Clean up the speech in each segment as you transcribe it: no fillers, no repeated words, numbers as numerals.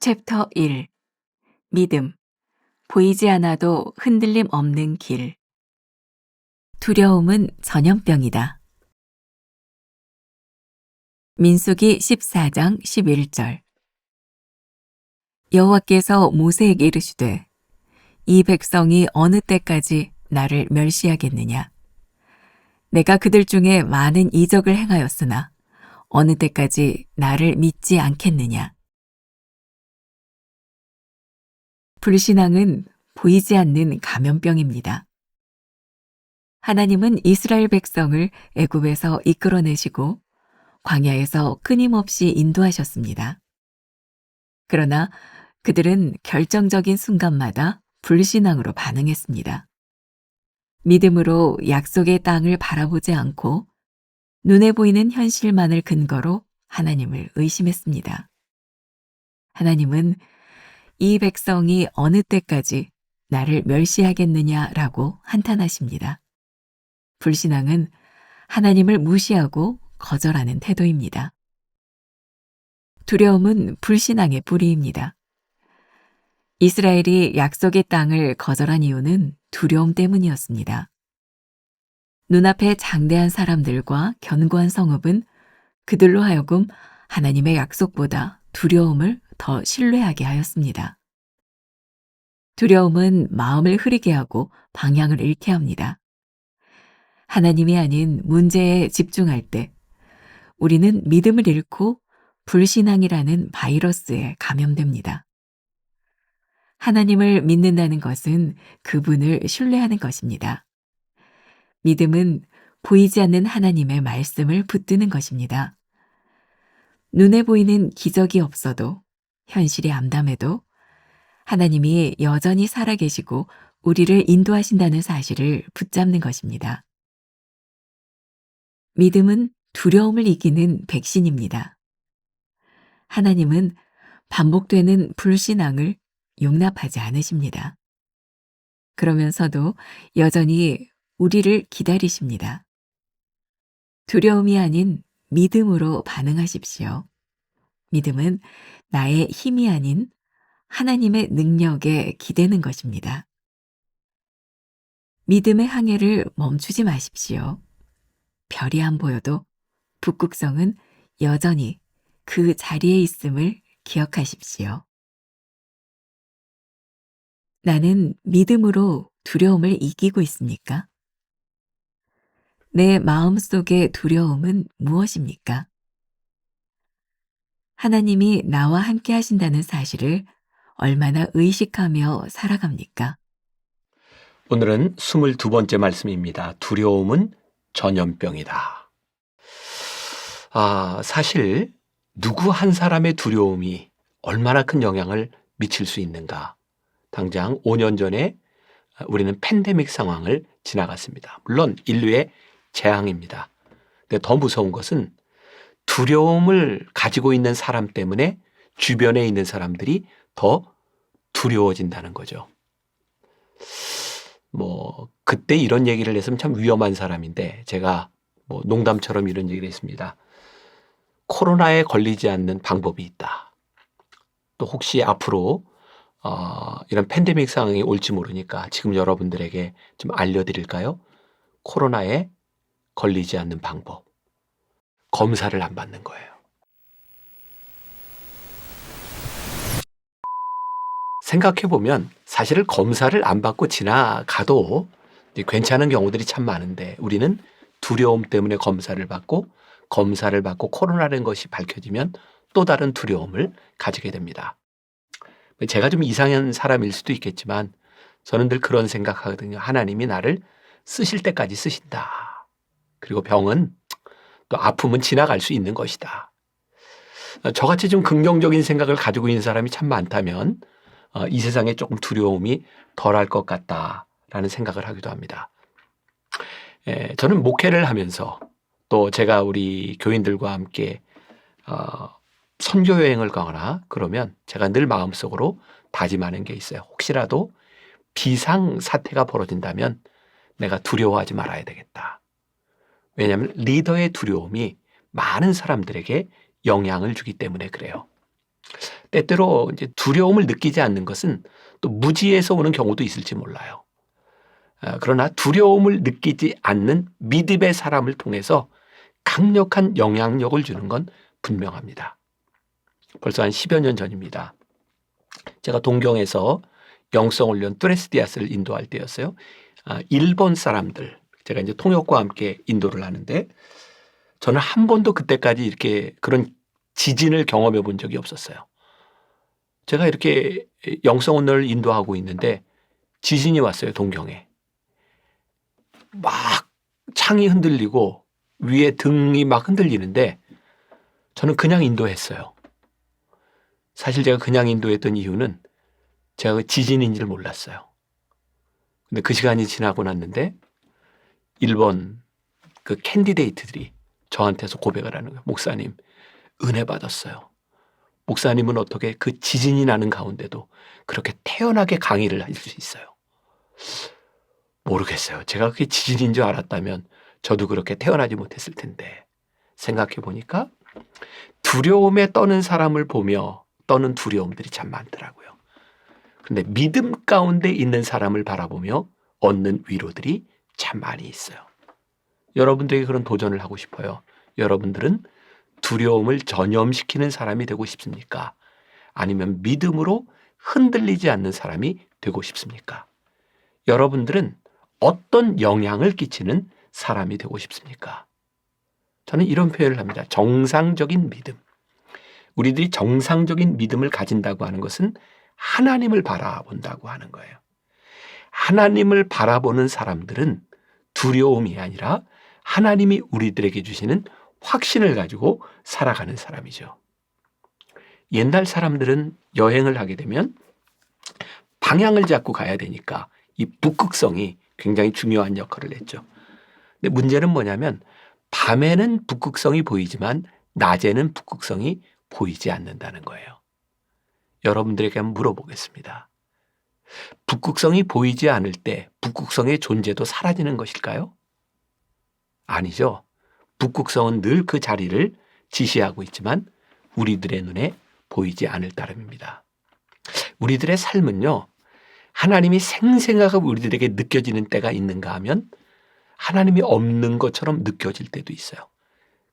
챕터 1. 믿음. 보이지 않아도 흔들림 없는 길. 두려움은 전염병이다. 민수기 14장 11절. 여호와께서 모세에게 이르시되 이 백성이 어느 때까지 나를 멸시하겠느냐. 내가 그들 중에 많은 이적을 행하였으나 어느 때까지 나를 믿지 않겠느냐. 불신앙은 보이지 않는 감염병입니다. 하나님은 이스라엘 백성을 애굽에서 이끌어내시고 광야에서 끊임없이 인도하셨습니다. 그러나 그들은 결정적인 순간마다 불신앙으로 반응했습니다. 믿음으로 약속의 땅을 바라보지 않고 눈에 보이는 현실만을 근거로 하나님을 의심했습니다. 하나님은 이 백성이 어느 때까지 나를 멸시하겠느냐라고 한탄하십니다. 불신앙은 하나님을 무시하고 거절하는 태도입니다. 두려움은 불신앙의 뿌리입니다. 이스라엘이 약속의 땅을 거절한 이유는 두려움 때문이었습니다. 눈앞에 장대한 사람들과 견고한 성읍은 그들로 하여금 하나님의 약속보다 두려움을 더 신뢰하게 하였습니다. 두려움은 마음을 흐리게 하고 방향을 잃게 합니다. 하나님이 아닌 문제에 집중할 때 우리는 믿음을 잃고 불신앙이라는 바이러스에 감염됩니다. 하나님을 믿는다는 것은 그분을 신뢰하는 것입니다. 믿음은 보이지 않는 하나님의 말씀을 붙드는 것입니다. 눈에 보이는 기적이 없어도 현실이 암담해도 하나님이 여전히 살아계시고 우리를 인도하신다는 사실을 붙잡는 것입니다. 믿음은 두려움을 이기는 백신입니다. 하나님은 반복되는 불신앙을 용납하지 않으십니다. 그러면서도 여전히 우리를 기다리십니다. 두려움이 아닌 믿음으로 반응하십시오. 믿음은 나의 힘이 아닌 하나님의 능력에 기대는 것입니다. 믿음의 항해를 멈추지 마십시오. 별이 안 보여도 북극성은 여전히 그 자리에 있음을 기억하십시오. 나는 믿음으로 두려움을 이기고 있습니까? 내 마음속의 두려움은 무엇입니까? 하나님이 나와 함께 하신다는 사실을 얼마나 의식하며 살아갑니까? 오늘은 22번째 말씀입니다. 두려움은 전염병이다. 사실 누구 한 사람의 두려움이 얼마나 큰 영향을 미칠 수 있는가. 당장 5년 전에 우리는 팬데믹 상황을 지나갔습니다. 물론 인류의 재앙입니다. 근데 더 무서운 것은 두려움을 가지고 있는 사람 때문에 주변에 있는 사람들이 더 두려워진다는 거죠. 그때 이런 얘기를 했으면 참 위험한 사람인데 제가 농담처럼 이런 얘기를 했습니다. 코로나에 걸리지 않는 방법이 있다. 또 혹시 앞으로 이런 팬데믹 상황이 올지 모르니까 지금 여러분들에게 좀 알려드릴까요? 코로나에 걸리지 않는 방법. 검사를 안 받는 거예요. 생각해보면 사실 검사를 안 받고 지나가도 괜찮은 경우들이 참 많은데 우리는 두려움 때문에 검사를 받고 코로나라는 것이 밝혀지면 또 다른 두려움을 가지게 됩니다. 제가 좀 이상한 사람일 수도 있겠지만 저는 늘 그런 생각하거든요. 하나님이 나를 쓰실 때까지 쓰신다. 그리고 병은 또 아픔은 지나갈 수 있는 것이다. 저같이 좀 긍정적인 생각을 가지고 있는 사람이 참 많다면 이 세상에 조금 두려움이 덜할 것 같다라는 생각을 하기도 합니다. 저는 목회를 하면서 또 제가 우리 교인들과 함께 선교 여행을 가거나 그러면 제가 늘 마음속으로 다짐하는 게 있어요. 혹시라도 비상사태가 벌어진다면 내가 두려워하지 말아야 되겠다. 왜냐하면 리더의 두려움이 많은 사람들에게 영향을 주기 때문에 그래요. 때때로 이제 두려움을 느끼지 않는 것은 또 무지에서 오는 경우도 있을지 몰라요. 그러나 두려움을 느끼지 않는 믿음의 사람을 통해서 강력한 영향력을 주는 건 분명합니다. 벌써 한 10여 년 전입니다. 제가 동경에서 영성훈련 뚜레스디아스를 인도할 때였어요. 일본 사람들, 제가 이제 통역과 함께 인도를 하는데 저는 한 번도 그때까지 이렇게 그런 지진을 경험해 본 적이 없었어요. 제가 이렇게 영성훈련을 인도하고 있는데 지진이 왔어요, 동경에. 막 창이 흔들리고 위에 등이 막 흔들리는데 저는 그냥 인도했어요. 사실 제가 그냥 인도했던 이유는 제가 지진인지를 몰랐어요. 근데 그 시간이 지나고 났는데 일본 그 캔디데이트들이 저한테서 고백을 하는 거예요. 목사님, 은혜 받았어요. 목사님은 어떻게 그 지진이 나는 가운데도 그렇게 태연하게 강의를 할 수 있어요? 모르겠어요. 제가 그게 지진인 줄 알았다면 저도 그렇게 태어나지 못했을 텐데 생각해 보니까 두려움에 떠는 사람을 보며 떠는 두려움들이 참 많더라고요. 근데 믿음 가운데 있는 사람을 바라보며 얻는 위로들이 참 많이 있어요. 여러분들에게 그런 도전을 하고 싶어요. 여러분들은 두려움을 전염시키는 사람이 되고 싶습니까? 아니면 믿음으로 흔들리지 않는 사람이 되고 싶습니까? 여러분들은 어떤 영향을 끼치는 사람이 되고 싶습니까? 저는 이런 표현을 합니다. 정상적인 믿음. 우리들이 정상적인 믿음을 가진다고 하는 것은 하나님을 바라본다고 하는 거예요. 하나님을 바라보는 사람들은 두려움이 아니라 하나님이 우리들에게 주시는 확신을 가지고 살아가는 사람이죠. 옛날 사람들은 여행을 하게 되면 방향을 잡고 가야 되니까 이 북극성이 굉장히 중요한 역할을 했죠. 근데 문제는 뭐냐면 밤에는 북극성이 보이지만 낮에는 북극성이 보이지 않는다는 거예요. 여러분들에게 한번 물어보겠습니다. 북극성이 보이지 않을 때 북극성의 존재도 사라지는 것일까요? 아니죠. 북극성은 늘 그 자리를 지시하고 있지만 우리들의 눈에 보이지 않을 따름입니다. 우리들의 삶은요, 하나님이 생생하게 우리들에게 느껴지는 때가 있는가 하면 하나님이 없는 것처럼 느껴질 때도 있어요.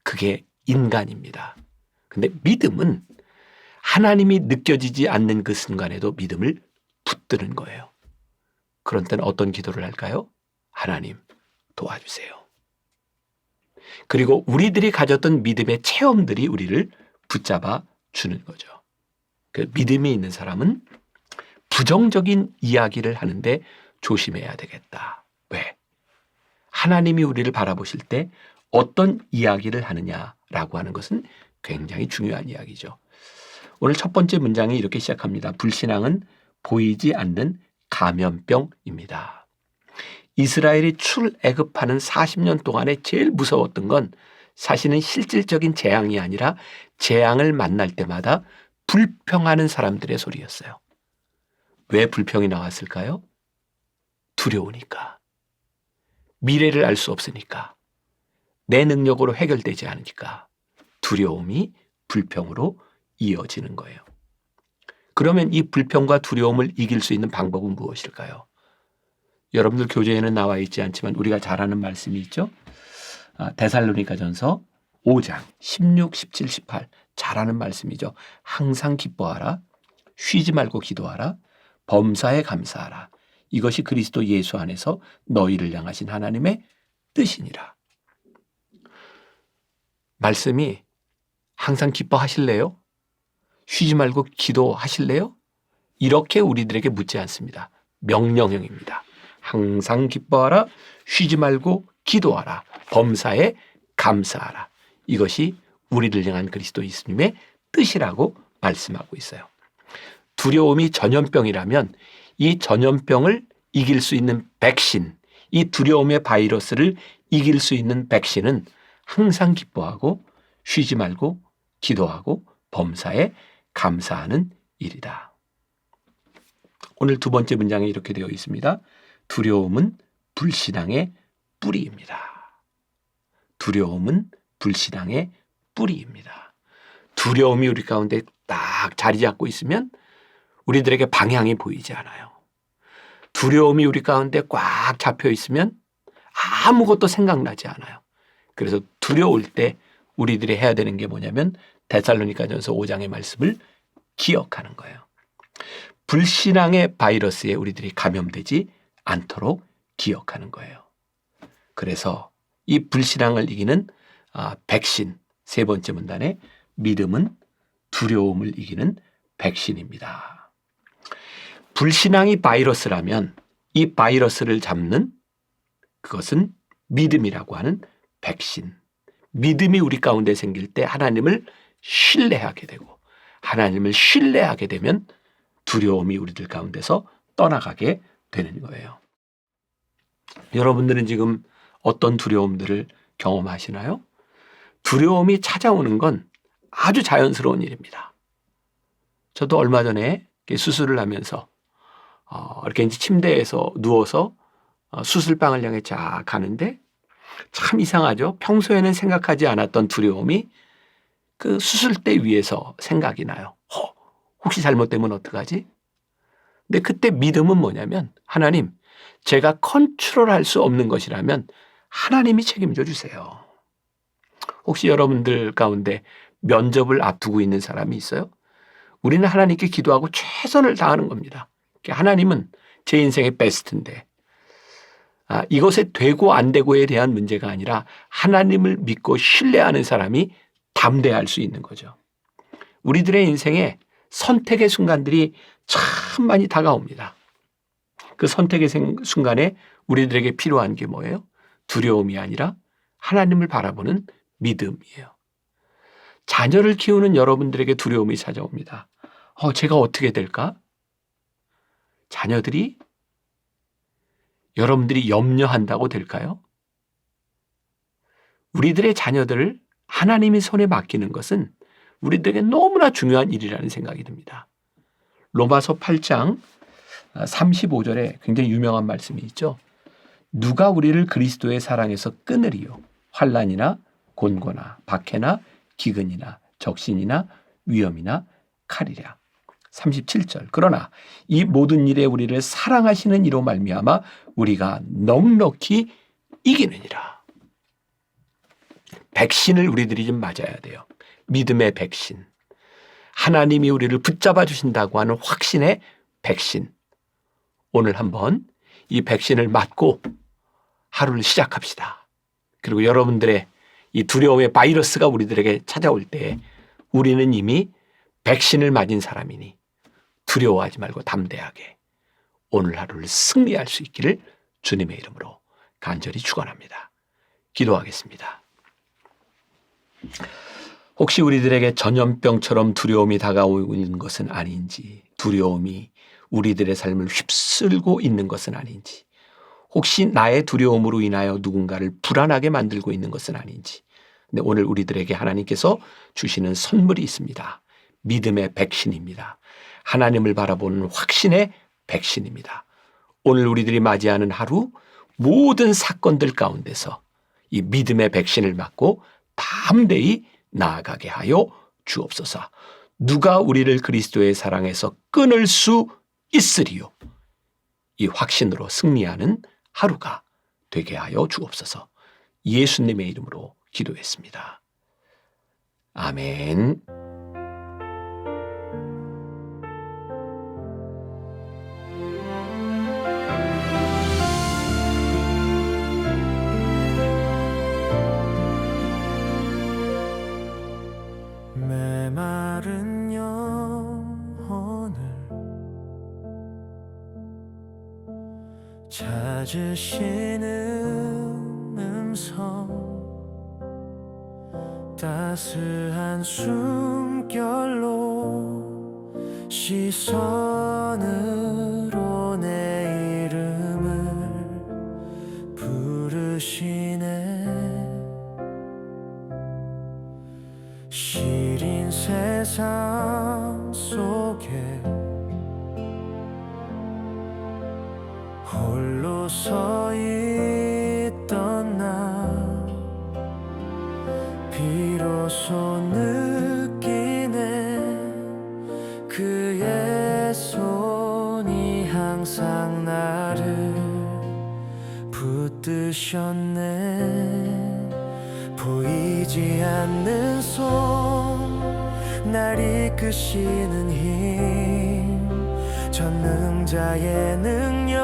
그게 인간입니다. 근데 믿음은 하나님이 느껴지지 않는 그 순간에도 믿음을 붙드는 거예요. 그런 때는 어떤 기도를 할까요? 하나님 도와주세요. 그리고 우리들이 가졌던 믿음의 체험들이 우리를 붙잡아 주는 거죠. 그 믿음이 있는 사람은 부정적인 이야기를 하는데 조심해야 되겠다. 왜? 하나님이 우리를 바라보실 때 어떤 이야기를 하느냐라고 하는 것은 굉장히 중요한 이야기죠. 오늘 첫 번째 문장이 이렇게 시작합니다. 불신앙은 보이지 않는 감염병입니다. 이스라엘이 출애굽하는 40년 동안에 제일 무서웠던 건 사실은 실질적인 재앙이 아니라 재앙을 만날 때마다 불평하는 사람들의 소리였어요. 왜 불평이 나왔을까요? 두려우니까. 미래를 알 수 없으니까. 내 능력으로 해결되지 않으니까. 두려움이 불평으로 이어지는 거예요. 그러면 이 불평과 두려움을 이길 수 있는 방법은 무엇일까요? 여러분들 교재에는 나와 있지 않지만 우리가 잘 아는 말씀이 있죠. 데살로니가전서 5장 16, 17, 18 잘 아는 말씀이죠. 항상 기뻐하라. 쉬지 말고 기도하라. 범사에 감사하라. 이것이 그리스도 예수 안에서 너희를 향하신 하나님의 뜻이니라. 말씀이 항상 기뻐하실래요? 쉬지 말고 기도하실래요? 이렇게 우리들에게 묻지 않습니다. 명령형입니다. 항상 기뻐하라. 쉬지 말고 기도하라. 범사에 감사하라. 이것이 우리를 향한 그리스도 예수님의 뜻이라고 말씀하고 있어요. 두려움이 전염병이라면 이 전염병을 이길 수 있는 백신, 이 두려움의 바이러스를 이길 수 있는 백신은 항상 기뻐하고 쉬지 말고 기도하고 범사에 감사하는 일이다. 오늘 두 번째 문장에 이렇게 되어 있습니다. 두려움은 불신앙의 뿌리입니다. 두려움은 불신앙의 뿌리입니다. 두려움이 우리 가운데 딱 자리 잡고 있으면 우리들에게 방향이 보이지 않아요. 두려움이 우리 가운데 꽉 잡혀 있으면 아무것도 생각나지 않아요. 그래서 두려울 때 우리들이 해야 되는 게 뭐냐면 데살로니가전서 5장의 말씀을 기억하는 거예요. 불신앙의 바이러스에 우리들이 감염되지 않도록 기억하는 거예요. 그래서 이 불신앙을 이기는 백신, 세 번째 문단에 믿음은 두려움을 이기는 백신입니다. 불신앙이 바이러스라면 이 바이러스를 잡는 그것은 믿음이라고 하는 백신. 믿음이 우리 가운데 생길 때 하나님을 신뢰하게 되고 하나님을 신뢰하게 되면 두려움이 우리들 가운데서 떠나가게 되는 거예요. 여러분들은 지금 어떤 두려움들을 경험하시나요? 두려움이 찾아오는 건 아주 자연스러운 일입니다. 저도 얼마 전에 수술을 하면서 이렇게 이제 침대에서 누워서 수술방을 향해 쫙 가는데 참 이상하죠. 평소에는 생각하지 않았던 두려움이 그 수술대 위에서 생각이 나요. 혹시 잘못되면 어떡하지? 근데 그때 믿음은 뭐냐면 하나님, 제가 컨트롤할 수 없는 것이라면 하나님이 책임져 주세요. 혹시 여러분들 가운데 면접을 앞두고 있는 사람이 있어요? 우리는 하나님께 기도하고 최선을 다하는 겁니다. 하나님은 제 인생의 베스트인데 이것에 되고 안 되고에 대한 문제가 아니라 하나님을 믿고 신뢰하는 사람이 담대할 수 있는 거죠. 우리들의 인생에 선택의 순간들이 참 많이 다가옵니다. 그 선택의 순간에 우리들에게 필요한 게 뭐예요? 두려움이 아니라 하나님을 바라보는 믿음이에요. 자녀를 키우는 여러분들에게 두려움이 찾아옵니다. 제가 어떻게 될까? 자녀들이 여러분들이 염려한다고 될까요? 우리들의 자녀들을 하나님의 손에 맡기는 것은 우리들에게 너무나 중요한 일이라는 생각이 듭니다. 로마서 8장 35절에 굉장히 유명한 말씀이 있죠. 누가 우리를 그리스도의 사랑에서 끊으리요? 환난이나 곤고나 박해나 기근이나 적신이나 위험이나 칼이랴. 37절. 그러나 이 모든 일에 우리를 사랑하시는 이로 말미암아 우리가 넉넉히 이기느니라. 백신을 우리들이 좀 맞아야 돼요. 믿음의 백신. 하나님이 우리를 붙잡아 주신다고 하는 확신의 백신. 오늘 한번 이 백신을 맞고 하루를 시작합시다. 그리고 여러분들의 이 두려움의 바이러스가 우리들에게 찾아올 때 우리는 이미 백신을 맞은 사람이니 두려워하지 말고 담대하게 오늘 하루를 승리할 수 있기를 주님의 이름으로 간절히 축원합니다. 기도하겠습니다. 혹시 우리들에게 전염병처럼 두려움이 다가오고 있는 것은 아닌지, 두려움이 우리들의 삶을 휩쓸고 있는 것은 아닌지, 혹시 나의 두려움으로 인하여 누군가를 불안하게 만들고 있는 것은 아닌지, 근데 오늘 우리들에게 하나님께서 주시는 선물이 있습니다. 믿음의 백신입니다. 하나님을 바라보는 확신의 백신입니다. 오늘 우리들이 맞이하는 하루 모든 사건들 가운데서 이 믿음의 백신을 맞고 담대히 나아가게 하여 주옵소서. 누가 우리를 그리스도의 사랑에서 끊을 수 있으리요? 이 확신으로 승리하는 하루가 되게 하여 주옵소서. 예수님의 이름으로 기도했습니다. 아멘. 메마른 영혼을 찾으시는 음성 따스한 숨결로 시선으로 내 이름을 부르시네. 시린 세상 속에 홀로 서 있던 나 비로소 느끼네. 그의 손이 항상 나를 붙드셨네. 보이지 않는 손, 날 이끄시는 힘, 전능자의 능력,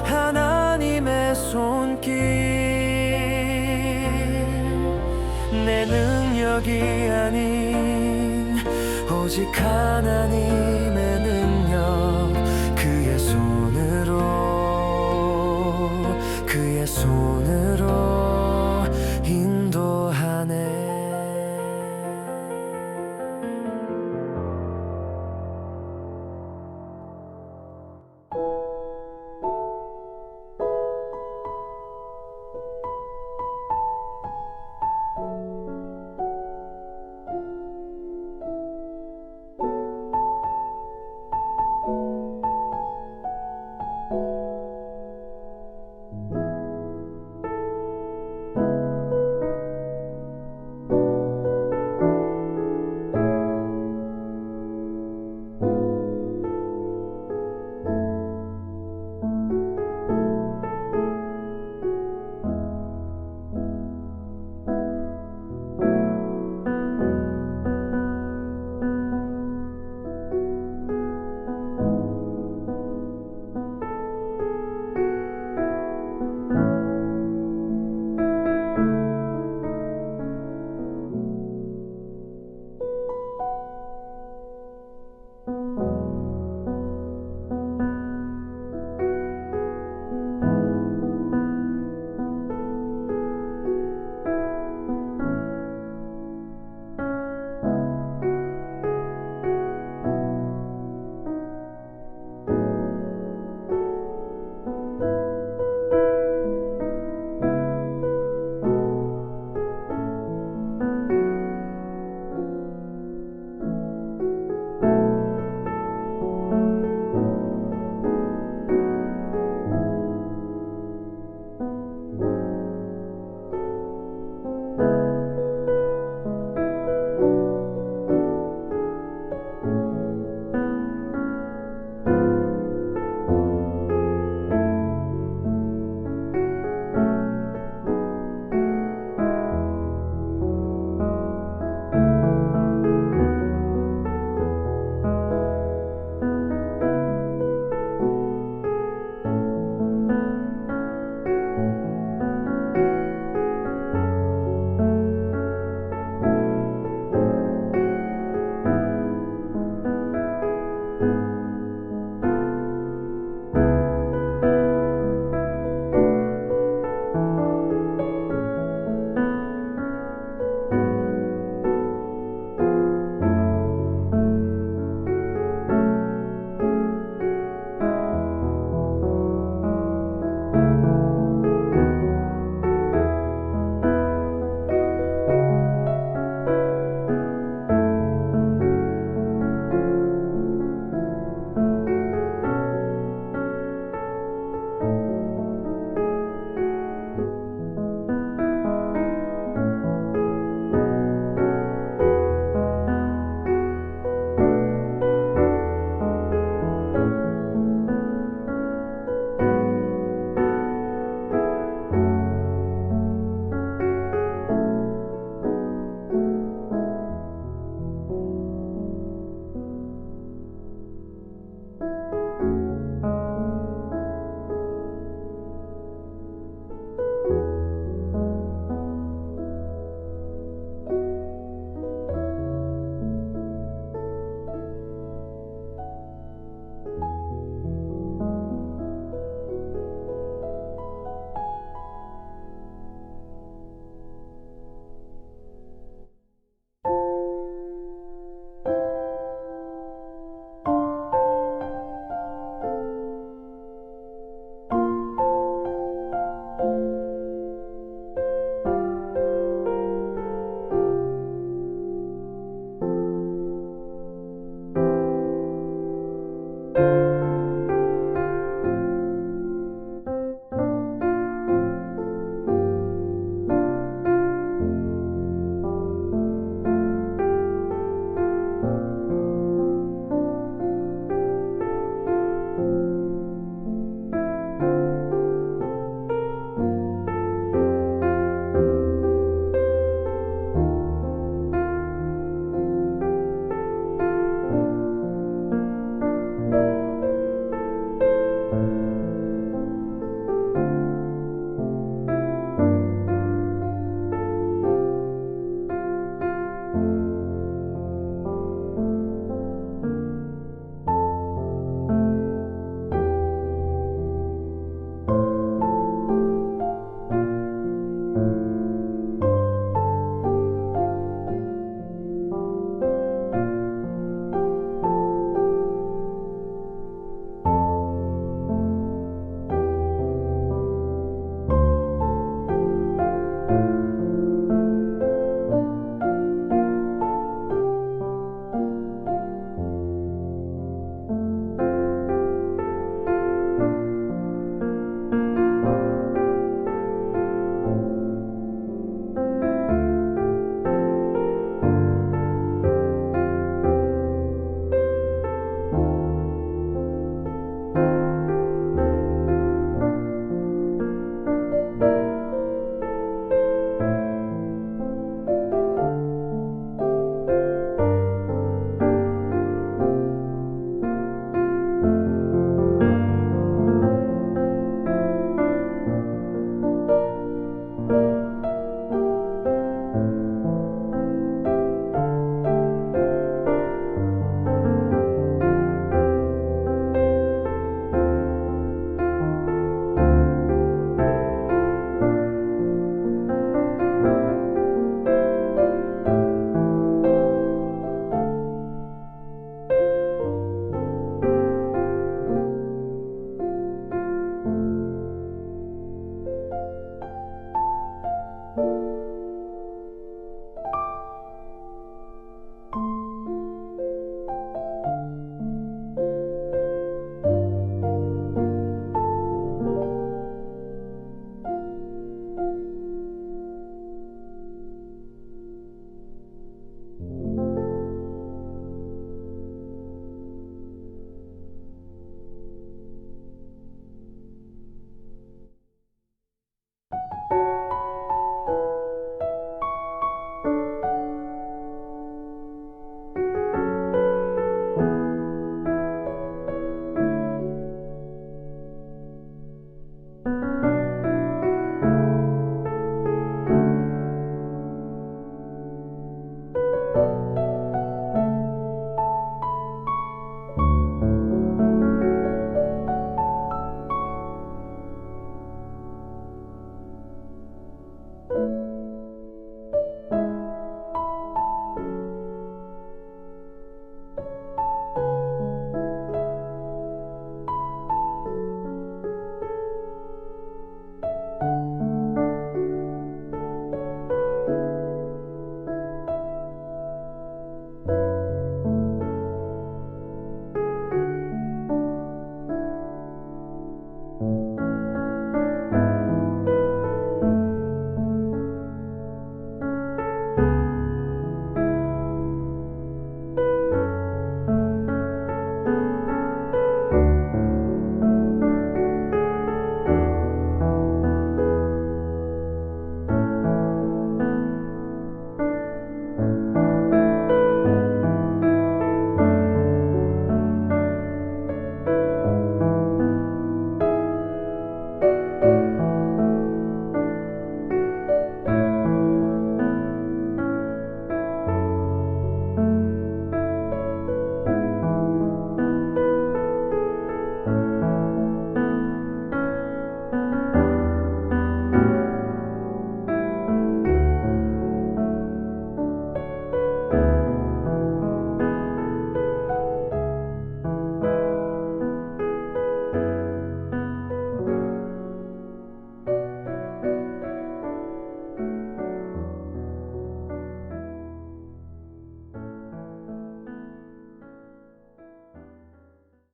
하나님의 손길. 내 능력이 아닌 오직 하나님의 능력, 그의 손으로